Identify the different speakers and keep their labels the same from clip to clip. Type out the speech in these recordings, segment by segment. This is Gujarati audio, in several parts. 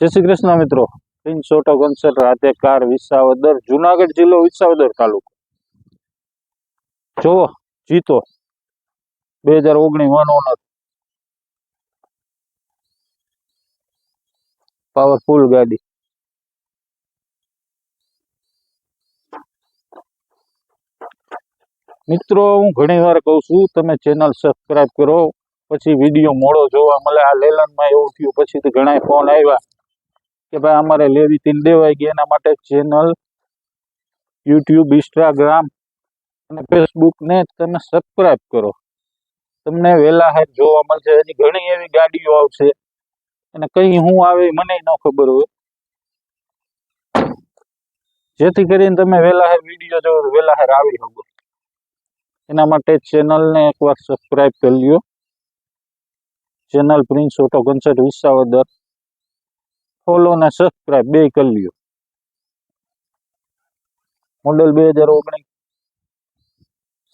Speaker 1: જય શ્રી કૃષ્ણ મિત્રો. પ્રિન્સ ઓટો કન્સલ્ટ, રાતે કાર, વિસાવદર, જુનાગઢ જિલ્લો, વિસાવદર તાલુકો. જોવો જીતો 2019 વન ઓનર, પાવરફુલ ગાડી. મિત્રો હું ઘણી વાર કહું છું તમે ચેનલ સબસ્ક્રાઇબ કરો, પછી વિડીયો મોડો જોવા મળે. આ લેલનમાં એવું થયું, પછી ઘણા ફોન આવ્યા કે ભાઈ અમારે લેવી તીન દેવાઈ ગઈ. એના માટે ચેનલ યુટ્યુબ, ઇન્સ્ટાગ્રામ અને ફેસબુક ને તમે સબસ્ક્રાઇબ કરો. તમને વહેલા હાથ જોવા મળશે. હજી ઘણી એવી ગાડીઓ આવશે અને કઈ શું આવે મને ન ખબર હોય, જેથી કરીને તમે વહેલા હાર વિડીયો જોવો, વહેલા હાર આવી શકો. એના માટે ચેનલને એકવાર સબસ્ક્રાઇબ કરી લ્યો. Channel prince auto consult Visavadar, follow ને સબસ્ક્રાઇબ બે કરી લ્યો. મોડેલ 2019,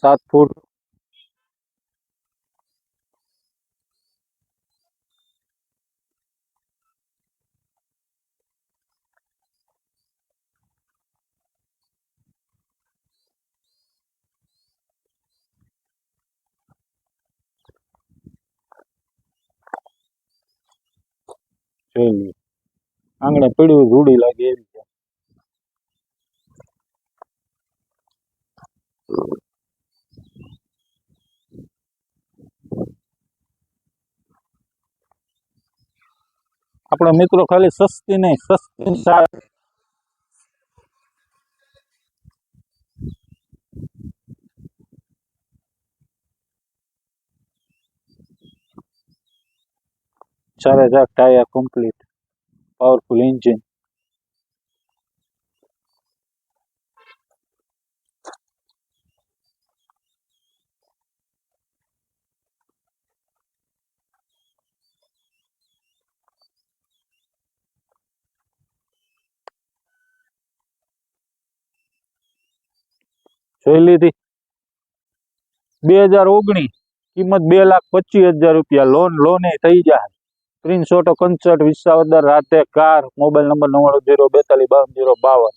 Speaker 1: 7 ફૂટ. જોઈ લ્યો, આંગણે પડ્યું રૂડી લાગે એવી છે. આપણા મિત્રો ખાલી સસ્તી નહીં, સસ્તી સારી. ચારે ચાર ટાયર કમ્પ્લીટ, પાવરફુલ એન્જિન. જોઈ લીધી 2019, કિંમત 2,25,000 રૂપિયા. લોન થઈ જાય. પ્રિન્સ ઓટો કન્સલ્ટ વિસાવદર, રાતે કાર. Mobile number 9902425052.